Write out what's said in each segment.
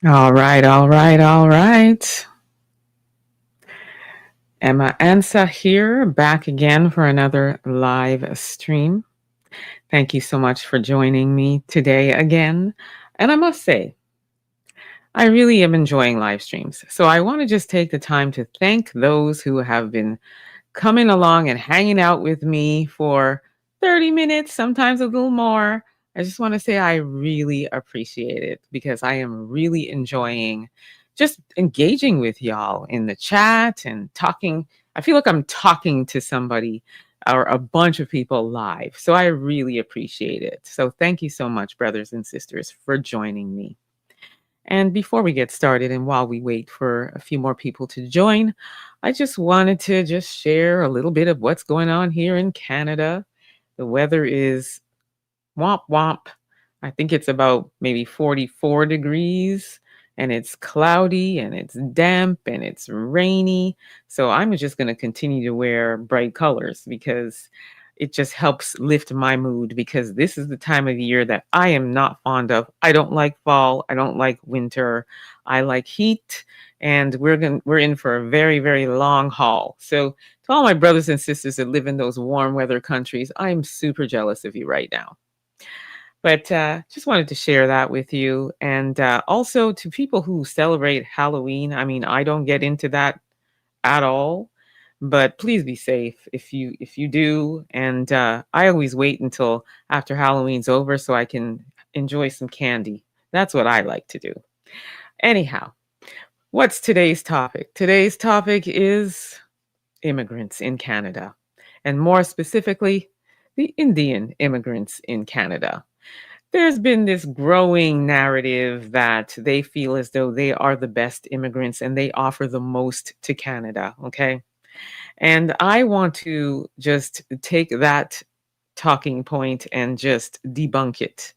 All right, all right, all right. Emma Ansah here, back again for another live stream. Thank you so much for joining me today again. And I must say, I really am enjoying live streams. So I want to just take the time to thank those who have been coming along and hanging out with me for 30 minutes, sometimes a little more. I just want to say I really appreciate it because I am really enjoying just engaging with y'all in the chat and talking. I feel like I'm talking to somebody or a bunch of people live. So I really appreciate it. So thank you so much, brothers and sisters, for joining me. And before we get started, and while we wait for a few more people to join, I just wanted to just share a little bit of what's going on here in Canada. The weather is womp womp. I think it's about maybe 44 degrees, and it's cloudy and it's damp and it's rainy. So I'm just going to continue to wear bright colors because it just helps lift my mood, because this is the time of year that I am not fond of. I don't like fall. I don't like winter. I like heat, and we're in for a very, very long haul. So to all my brothers and sisters that live in those warm weather countries, I'm super jealous of you right now. But just wanted to share that with you. And also to people who celebrate Halloween. I mean, I don't get into that at all, but please be safe if you do. And I always wait until after Halloween's over so I can enjoy some candy. That's what I like to do. Anyhow, what's today's topic? Today's topic is immigrants in Canada, and more specifically, the Indian immigrants in Canada. There's been this growing narrative that they feel as though they are the best immigrants and they offer the most to Canada. Okay. And I want to just take that talking point and just debunk it.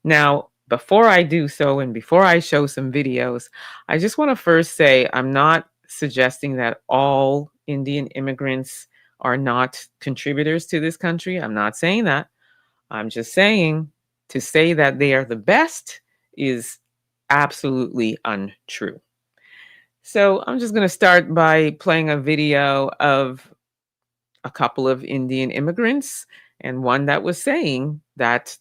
Now, before I do so, and before I show some videos, I just want to first say I'm not suggesting that all Indian immigrants are not contributors to this country. I'm not saying that. I'm just saying to say that they are the best is absolutely untrue. So I'm just going to start by playing a video of a couple of Indian immigrants, and one that was saying that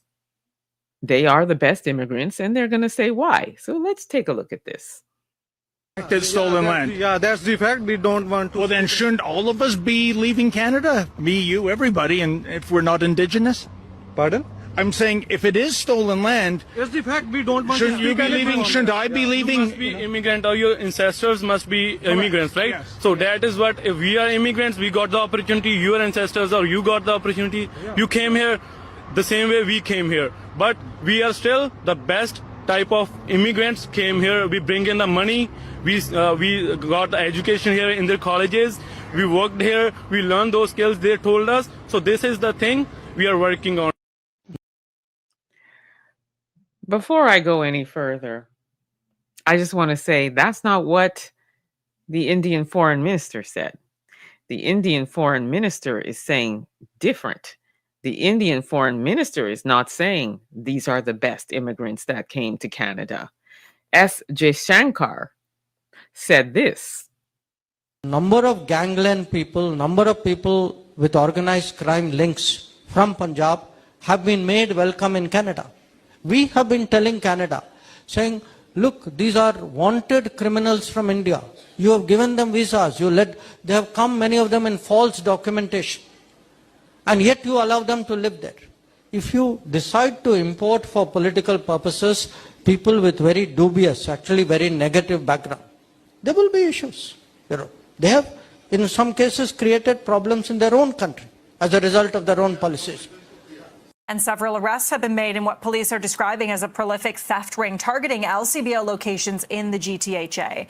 they are the best immigrants, and they're going to say why. So let's take a look at this. It's stolen land. Yeah, that's the fact. We don't want to. Well, then shouldn't all of us be leaving Canada? Me, you, everybody, and if we're not indigenous? Pardon? I'm saying if it is stolen land, It's the fact. We don't want shouldn't to. you be leaving? Shouldn't I be You must leaving? be immigrant, or your ancestors must be immigrants, right? Yes. So that is what, if we are immigrants, we got the opportunity, your ancestors or you got the opportunity. You came here the same way we came here. But we are still the best type of immigrants came here. We bring in the money. We got the education here in their colleges. We worked here. We learned those skills they told us. So this is the thing we are working on. Before I go any further, I just want to say that's not what the Indian foreign minister said. The Indian foreign minister is saying different. The Indian foreign minister is not saying these are the best immigrants that came to Canada. S. Jaishankar said this. Number of gangland people, number of people with organized crime links from Punjab have been made welcome in Canada. We have been telling Canada, saying, look, these are wanted criminals from India. You have given them visas. They have come, many of them, in false documentation. And yet you allow them to live there. If you decide to import for political purposes people with very dubious, actually very negative background, there will be issues. They have, in some cases, created problems in their own country as a result of their own policies. And several arrests have been made in what police are describing as a prolific theft ring targeting LCBO locations in the GTHA.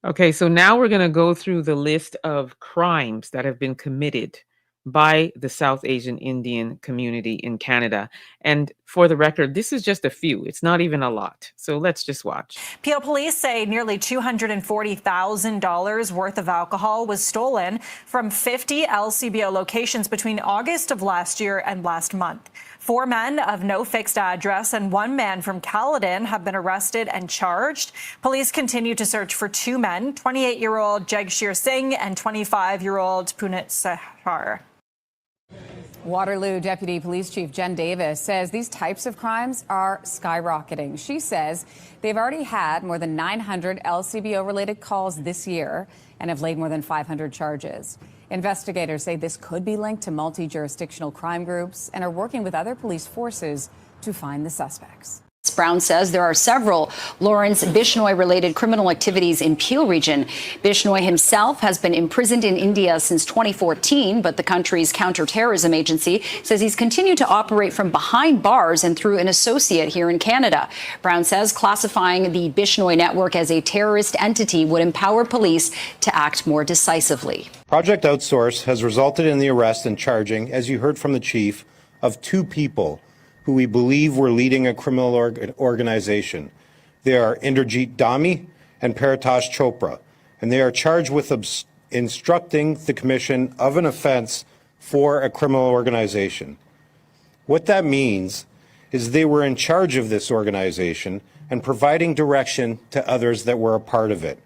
Okay, so now we're going to go through the list of crimes that have been committed by the South Asian Indian community in Canada. And for the record, this is just a few. It's not even a lot. So let's just watch. Peel police say nearly $240,000 worth of alcohol was stolen from 50 LCBO locations between August of last year and last month. 4 men of no fixed address and 1 man from Caledon have been arrested and charged. Police continue to search for 2 men, 28-year-old Jagshir Singh and 25-year-old Punit Sahar. Waterloo Deputy Police Chief Jen Davis says these types of crimes are skyrocketing. She says they've already had more than 900 LCBO-related calls this year and have laid more than 500 charges. Investigators say this could be linked to multi-jurisdictional crime groups and are working with other police forces to find the suspects. Brown says there are several Lawrence Bishnoi-related criminal activities in Peel region. Bishnoi himself has been imprisoned in India since 2014, but the country's counterterrorism agency says he's continued to operate from behind bars and through an associate here in Canada. Brown says classifying the Bishnoi network as a terrorist entity would empower police to act more decisively. Project Outsource has resulted in the arrest and charging, as you heard from the chief, of 2 people who we believe were leading a criminal organization. They are Inderjeet Dhami and Paritosh Chopra, and they are charged with instructing the commission of an offense for a criminal organization. What that means is they were in charge of this organization and providing direction to others that were a part of it.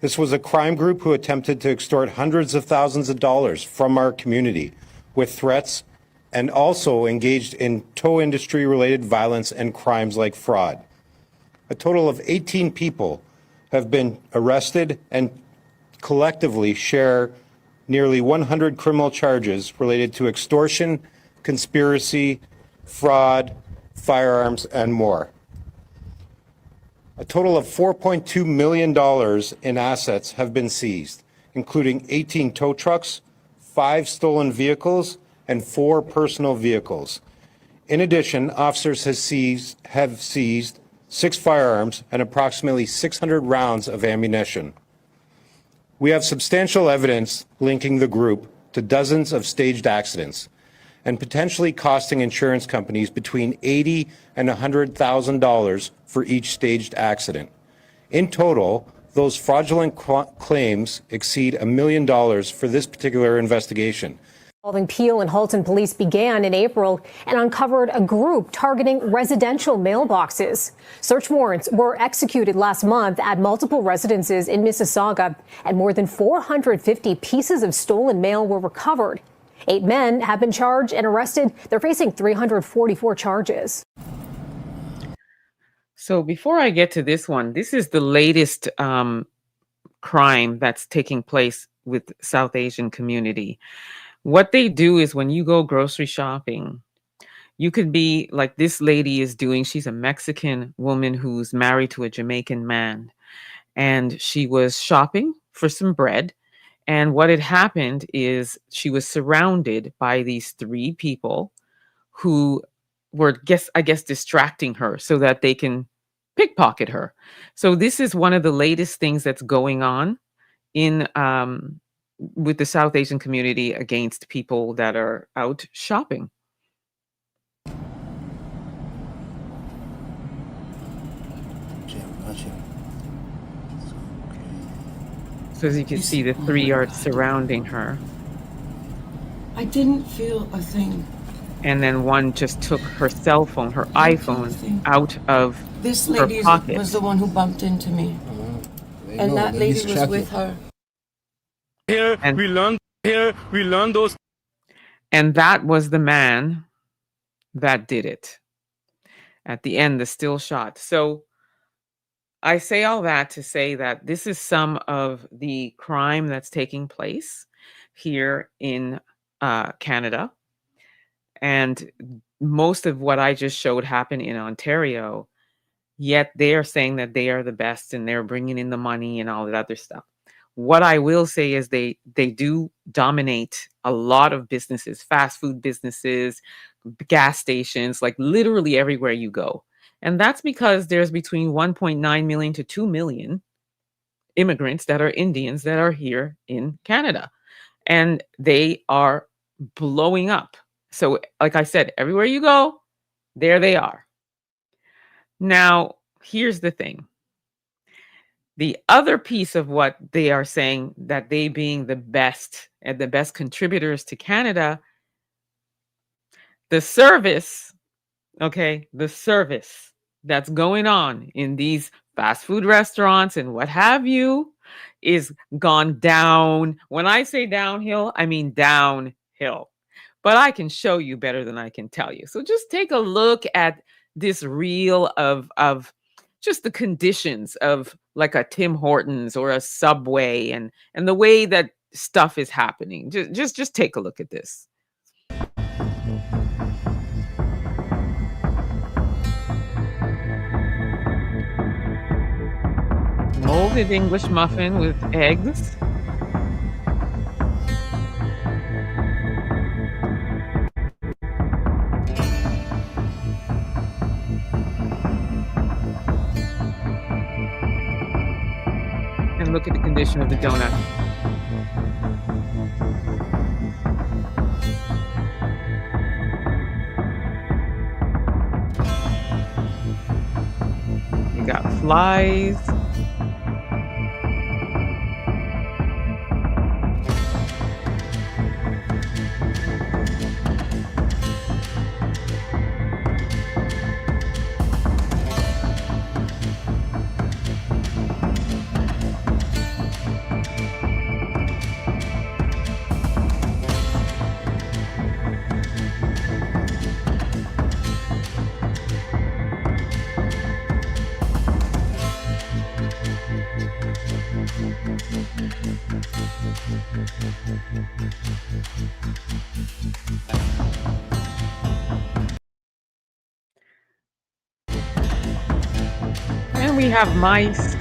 This was a crime group who attempted to extort hundreds of thousands of dollars from our community with threats, and also engaged in tow industry-related violence and crimes like fraud. A total of 18 people have been arrested and collectively share nearly 100 criminal charges related to extortion, conspiracy, fraud, firearms, and more. A total of $4.2 million in assets have been seized, including 18 tow trucks, 5 stolen vehicles, and 4 personal vehicles. In addition, officers have seized 6 firearms and approximately 600 rounds of ammunition. We have substantial evidence linking the group to dozens of staged accidents and potentially costing insurance companies between $80,000 and $100,000 for each staged accident. In total, those fraudulent claims exceed $1 million for this particular investigation. Involving Peel and Halton police began in April and uncovered a group targeting residential mailboxes. Search warrants were executed last month at multiple residences in Mississauga, and more than 450 pieces of stolen mail were recovered. 8 men have been charged and arrested. They're facing 344 charges. So before I get to this one, this is the latest crime that's taking place with South Asian community. What they do is when you go grocery shopping, you could be like this lady is doing. She's a Mexican woman who's married to a Jamaican man, and she was shopping for some bread. And what had happened is she was surrounded by these 3 people who were, I guess, distracting her so that they can pickpocket her. So this is one of the latest things that's going on in with the South Asian community against people that are out shopping. So as you can see, the 3 are surrounding her. I didn't feel a thing. And then one just took her cell phone, her iPhone, out of This her lady pocket. was the one who bumped into me. And that lady was with her. Here we learn those. And that was the man that did it. At the end, the still shot. So I say all that to say that this is some of the crime that's taking place here in Canada. And most of what I just showed happened in Ontario, yet they are saying that they are the best and they're bringing in the money and all that other stuff. What I will say is they do dominate a lot of businesses, fast food businesses, gas stations, like literally everywhere you go. And that's because there's between 1.9 million to 2 million immigrants that are Indians that are here in Canada. And they are blowing up. So like I said, everywhere you go, There they are. Now, here's the thing. The other piece of what they are saying, that they being the best and the best contributors to Canada, the service, okay, the service that's going on in these fast food restaurants and what have you is gone down. When I say downhill, I mean downhill. But I can show you better than I can tell you. So just take a look at this reel of just the conditions of like a Tim Hortons or a Subway and the way that stuff is happening. Just take a look at this. Molded English muffin with eggs. And look at the condition of the donut. You got flies. And we have mice.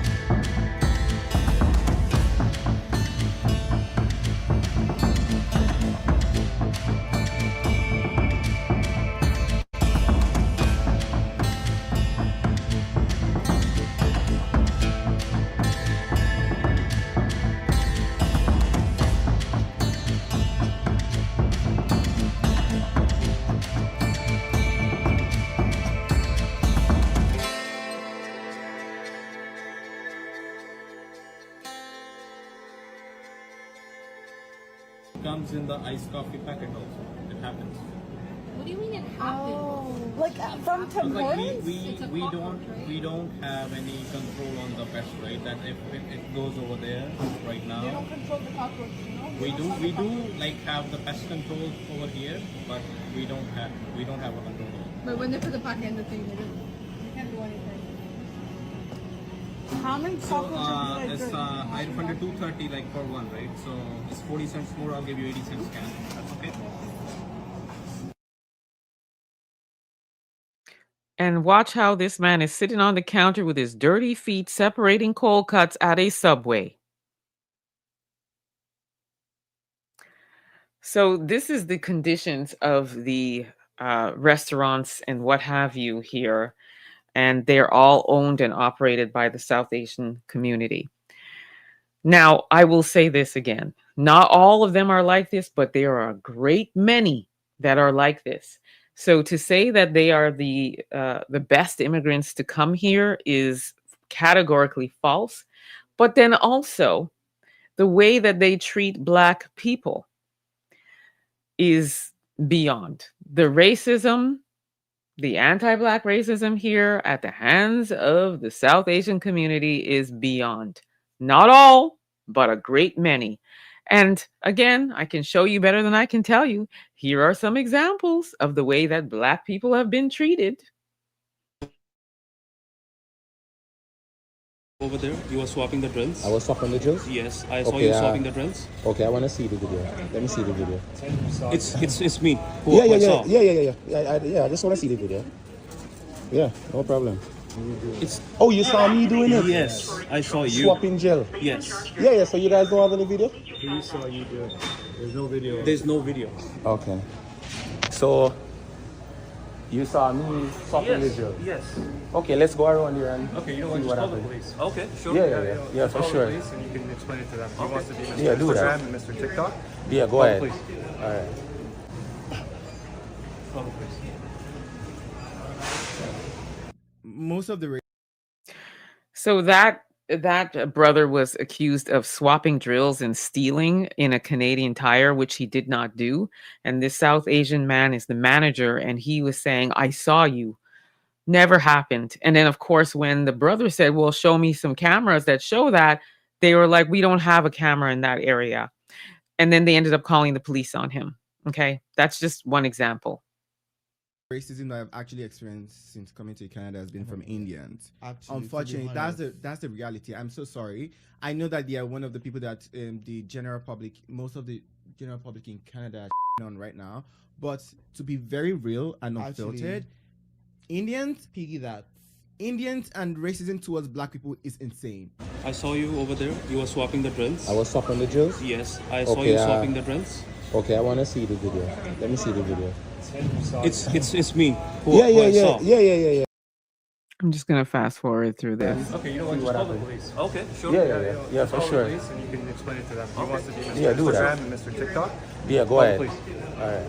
Comes in the iced coffee packet also. It happens. What do you mean it happens? Oh, like from Tim Hortons? We don't have any control on the pest, right? That if it goes over there right now. They don't control the cockroaches, you know? We do like have the pest control over here, but we don't have a control over it. But when they put the packet in the thing, they can't do anything. How many So cockroaches it's I refunded 230 like for one, right? So it's 40 cents more. I'll give you 80 cents cash. That's okay. And watch how this man is sitting on the counter with his dirty feet separating cold cuts at a Subway. So this is the conditions of the restaurants and what have you here. And they're all owned and operated by the South Asian community. Now, I will say this again. Not all of them are like this, but there are a great many that are like this. So to say that they are the best immigrants to come here is categorically false. But then also, the way that they treat Black people is beyond. The racism, the anti-Black racism here at the hands of the South Asian community is beyond. Not all, but a great many. And again, I can show you better than I can tell you. Here are some examples of the way that Black people have been treated. Over there, you were swapping the drills. I was swapping the drills? Yes, I saw you swapping the drills. Okay, I want to see the video. Let me see the video. It's me. Yeah, I just want to see the video. Yeah, no problem. Oh, you saw me doing it? Yes, I saw you. Swapping gel? Yes. Yeah, so you guys don't have any video? We saw you do it. There's no video. There's no video. Okay. So, you saw me swapping the gel? Yes. Okay, let's go around here and Okay, you know what? see Just what call the happens. police. Okay, sure. Yeah, for Call sure. the police and you can explain it to them. He wants to be Mr. Yeah, do that. Instagram and Mr. TikTok. Yeah, go Call the ahead. police. All right. Call the police. most of the So that brother was accused of swapping drills and stealing in a Canadian Tire, which he did not do. And this South Asian man is the manager, and he was saying, "I saw you." Never happened. And then, of course, when the brother said, "Well, show me some cameras that show that," they were like, "We don't have a camera in that area." And then they ended up calling the police on him. Okay, that's just one example. racism that I've actually experienced since coming to Canada has been from Indians. Actually, Unfortunately, that's the reality. I'm so sorry. I know that they are one of the people that the general public, most of the general public in Canada are on right now. But to be very real and unfiltered, Indians and racism towards black people is insane. I saw you over there. You were swapping the drills. I was swapping the drills? Yes, I saw you swapping the drills. Okay, I want to see the video. Let me see the video. It's me. Yeah. I'm just gonna fast forward through this. Okay, you know what? Just call the police. Okay, sure. Yeah, for sure. Police and you can explain it to them. He wants to be Mr. Yeah, do that. Instagram and Mr. TikTok. Yeah, go Call the ahead. police. All right.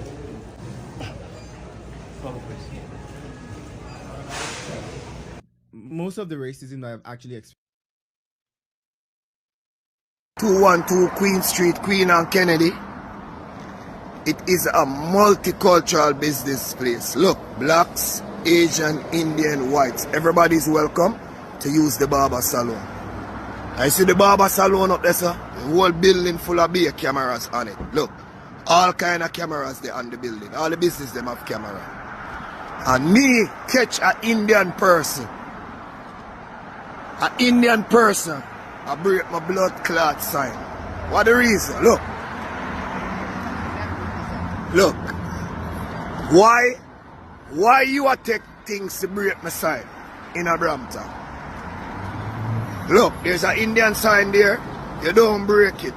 Call the police. Most of the racism that I've actually experienced. 212 Queen Street, Queen and Kennedy. It is a multicultural business place. Look, blacks, Asian, Indian, whites. Everybody's welcome to use the barber salon. I see the barber salon up there, sir. The whole building full of beer cameras on it. Look, all kind of cameras there on the building. All the business them have camera. And me catch an Indian person. An Indian person. I break my blood clot sign. What the reason? Look. Look. Why you a take things to break my sign in a Brampton? Look, there's an Indian sign there. You don't break it.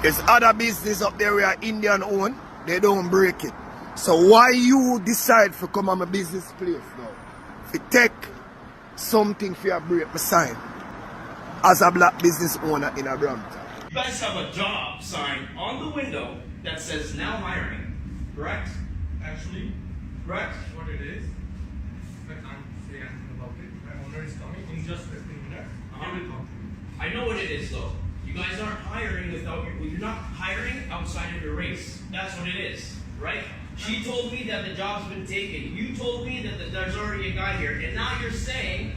There's other business up there where Indian own. They don't break it. So why you decide to come on my business place now? If you take something for you break my sign as a black business owner in a Brampton. You guys have a job sign on the window that says now hiring, correct? Actually, correct? What it is, I can't say anything about it. My owner is coming in just 15 minutes. I know what it is though. You guys aren't hiring without you're not hiring outside of your race. That's what it is, right? She told me that the job's been taken. You told me that there's already a guy here. And now you're saying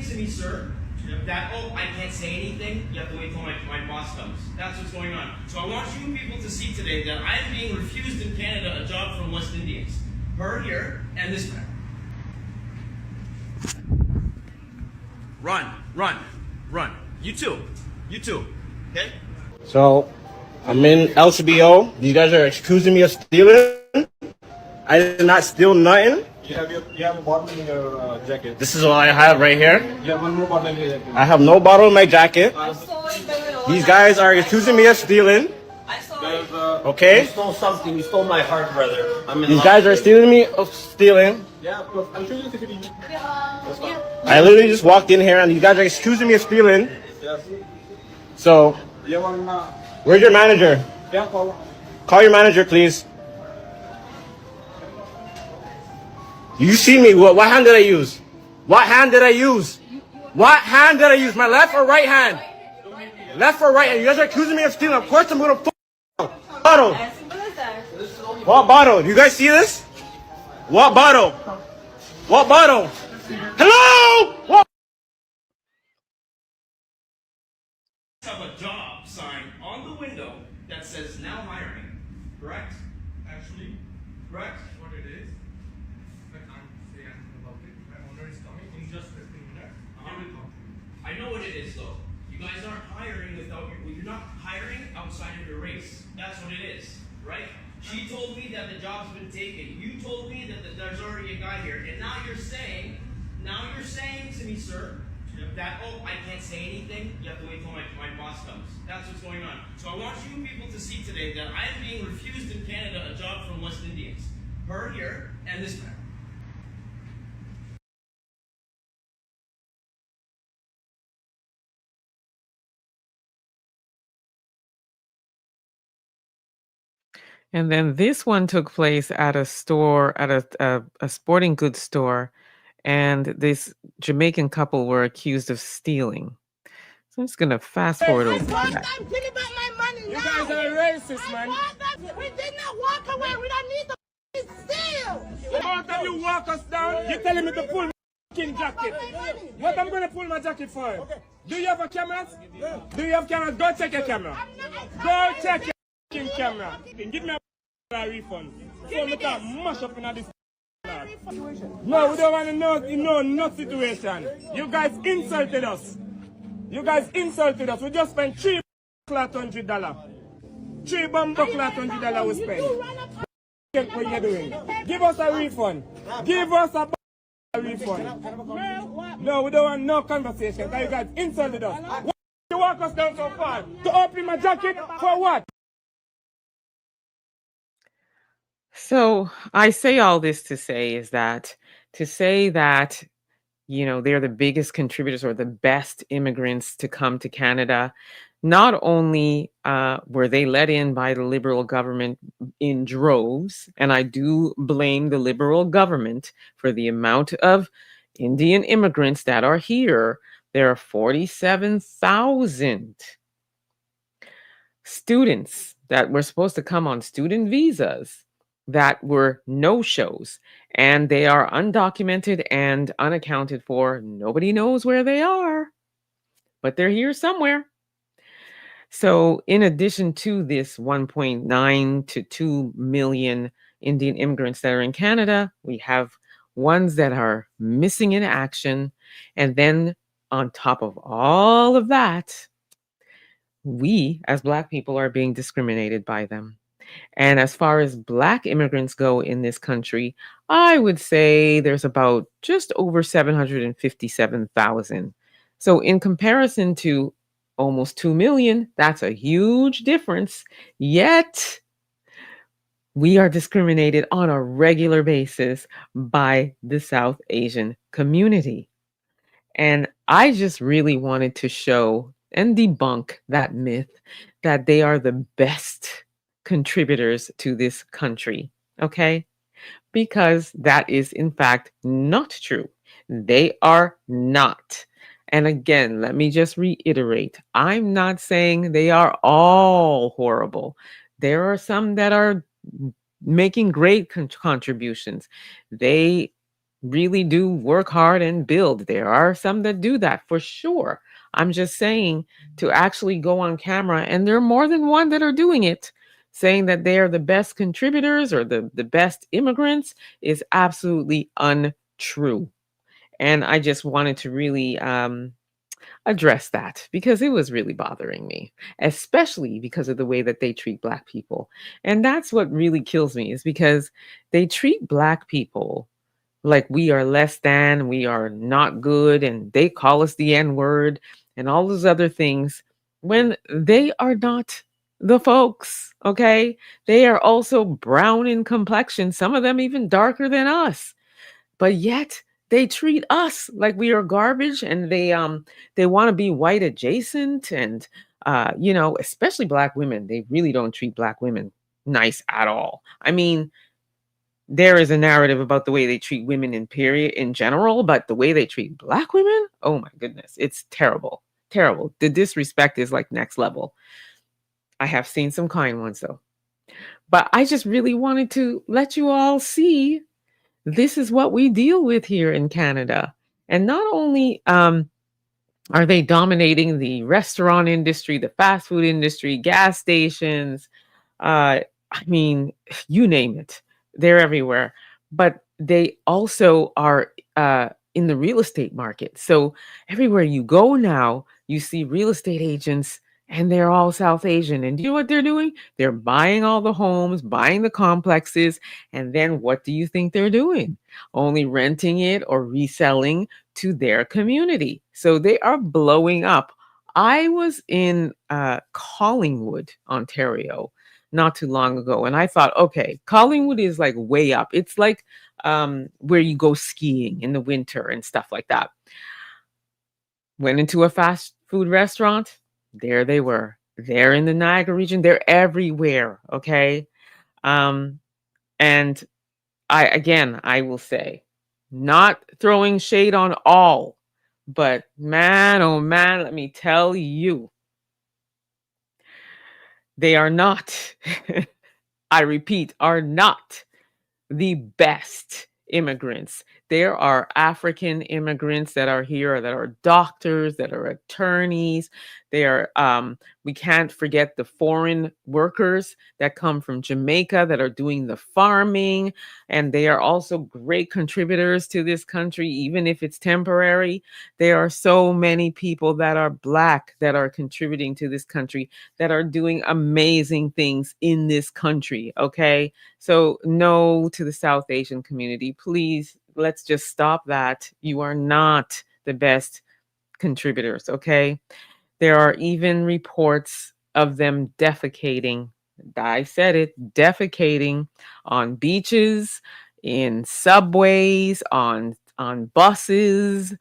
to me, sir, that, oh, I can't say anything. You have to wait till my boss comes. That's what's going on. So I want you people to see today that I'm being refused in Canada a job from West Indians. Her here and this man. Run. You too. Okay? So, I'm in LCBO. These guys are accusing me of stealing. I did not steal nothing. You have a bottle in your jacket. This is all I have right here. You have one more bottle in your jacket. I have no bottle in my jacket. These guys are accusing me of stealing. Okay? You stole something. You stole my heart, brother. These guys are stealing me of stealing. Yeah, I'm sure you can see. I literally just walked in here and these guys are accusing me of stealing. Yes. So, where's your manager? Yeah, Call your manager, please. You see me? What hand did I use? What hand did I use? What hand did I use? My left or right hand? Left or right hand? You guys are accusing me of stealing. Of course I'm gonna bottle. What bottle? Do you guys see this? What bottle? What bottle? Hello? What? Have a job sign on the window that says now hiring, correct? Actually, correct? What it is, I can't say anything about it. My owner is coming in just 15 minutes. I know what it is though. You guys aren't hiring you're not hiring outside of your race. That's what it is, right? She told me that the job's been taken. You told me that there's already a guy here. And now you're saying to me, sir, that, oh, I can't say anything. You have to wait till my boss comes. That's what's going on. So I want you people to see today that I'm being refused in Canada a job from West Indians. Her here and this man. And then this one took place at a store, at a sporting goods store, and this Jamaican couple were accused of stealing. So I'm just gonna fast forward over to that. You guys are racist, man. We did not walk away. We don't need to steal. Both of you walk us down. You're telling me to pull my fucking jacket. What I'm gonna pull my jacket for? Okay. Do you have a camera? Yeah. Do you have cameras? Go check your camera. Go check your fucking camera. Give me a refund. So me can mash up in this. No, we don't want to know no situation. You guys insulted us. You guys insulted us. We just spent $3 $100. $3 $100 we spent. Check what you're doing. Give us a refund. Give us a refund. No, we don't want no conversation. You guys insulted us. Why you walk us down so far? To open my jacket for what? So I say all this to say that they're the biggest contributors or the best immigrants to come to Canada. Not only were they let in by the Liberal government in droves, and I do blame the Liberal government for the amount of Indian immigrants that are here. There are 47,000 students that were supposed to come on student visas that were no-shows, and they are undocumented and unaccounted for. Nobody knows where they are, but they're here somewhere. So in addition to this 1.9 to 2 million Indian immigrants that are in Canada, we have ones that are missing in action. And then on top of all of that, we as Black people are being discriminated by them. And as far as Black immigrants go in this country, I would say there's about just over 757,000. So in comparison to almost 2 million, that's a huge difference. Yet we are discriminated on a regular basis by the South Asian community. And I just really wanted to show and debunk that myth that they are the best contributors to this country, okay? Because that is in fact not true. They are not. And again, let me just reiterate, I'm not saying they are all horrible. There are some that are making great contributions. They really do work hard and build. There are some that do that for sure. I'm just saying to actually go on camera, and there are more than one that are doing it, saying that they are the best contributors or the best immigrants is absolutely untrue. And I just wanted to really address that because it was really bothering me, especially because of the way that they treat Black people. And that's what really kills me, is because they treat Black people like we are less than, we are not good, and they call us the N-word and all those other things when they are not the folks, okay? They are also brown in complexion, some of them even darker than us. But yet they treat us like we are garbage, and they want to be white adjacent, and especially Black women. They really don't treat Black women nice at all. I mean, there is a narrative about the way they treat women in general, but the way they treat Black women, oh my goodness, it's terrible. Terrible. The disrespect is like next level. I have seen some kind ones though. But I just really wanted to let you all see this is what we deal with here in Canada. And not only are they dominating the restaurant industry, the fast food industry, gas stations, I mean, you name it, they're everywhere. But they also are in the real estate market. So everywhere you go now, you see real estate agents, and they're all South Asian. And do you know what they're doing? They're buying all the homes, buying the complexes. And then what do you think they're doing? Only renting it or reselling to their community. So they are blowing up. I was in Collingwood, Ontario, not too long ago. And I thought, okay, Collingwood is like way up. It's like where you go skiing in the winter and stuff like that. Went into a fast food restaurant. There they were. They're in the Niagara region. They're everywhere. Okay. And I will say, Not throwing shade on all, but man, oh man, let me tell you, they are not, I repeat, are not the best immigrants. There are African immigrants that are here that are doctors, that are attorneys. They are, we can't forget the foreign workers that come from Jamaica that are doing the farming. And they are also great contributors to this country, even if it's temporary. There are so many people that are Black that are contributing to this country, that are doing amazing things in this country. Okay. So, no to the South Asian community. Please, let's just stop that. You are not the best contributors, okay? There are even reports of them defecating. I said it, defecating on beaches, in subways, on buses,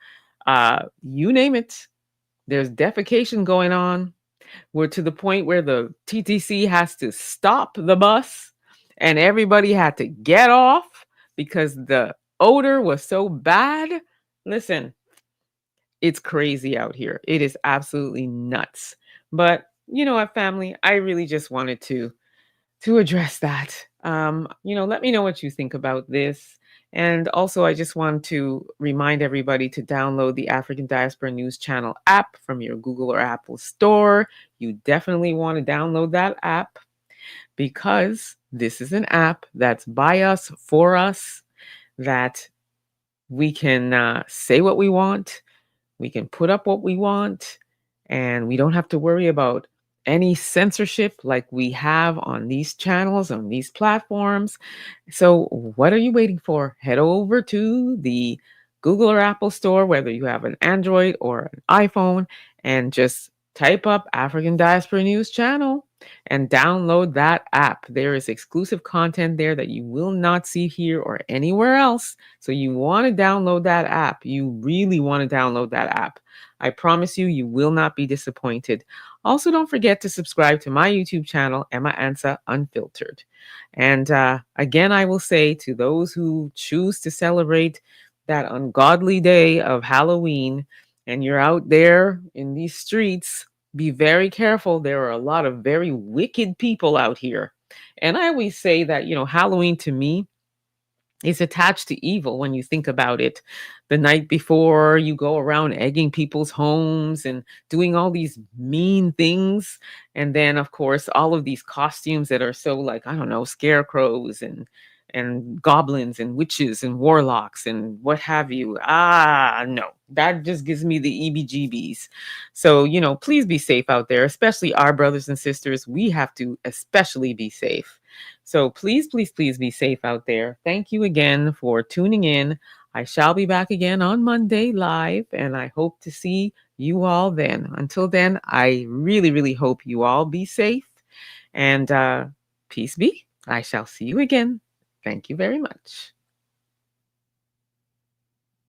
you name it. There's defecation going on. We're to the point where the TTC has to stop the bus and everybody had to get off because the odor was so bad. Listen, it's crazy out here. It is absolutely nuts. But you know what, family? I really just wanted to address that. Let me know what you think about this. And also, I just want to remind everybody to download the African Diaspora News Channel app from your Google or Apple store. You definitely want to download that app because this is an app that's by us, for us, that we can say what we want, we can put up what we want, and we don't have to worry about any censorship like we have on these channels, on these platforms. So, what are you waiting for? Head over to the Google or Apple store, whether you have an Android or an iPhone, and just type up African Diaspora News Channel and download that app. There is exclusive content there that you will not see here or anywhere else. So, you want to download that app. You really want to download that app. I promise you, you will not be disappointed. Also, don't forget to subscribe to my YouTube channel, Emma Ansah Unfiltered. And again, I will say to those who choose to celebrate that ungodly day of Halloween and you're out there in these streets, be very careful. There are a lot of very wicked people out here. And I always say that, Halloween to me is attached to evil when you think about it. The night before, you go around egging people's homes and doing all these mean things. And then, of course, all of these costumes that are so like, I don't know, scarecrows and goblins and witches and warlocks and what have you. No, that just gives me the EBGBs. So, please be safe out there, especially our brothers and sisters. We have to especially be safe. So please, please, please be safe out there. Thank you again for tuning in. I shall be back again on Monday live, and I hope to see you all then. Until then, I really, really hope you all be safe, and peace be. I shall see you again. Thank you very much.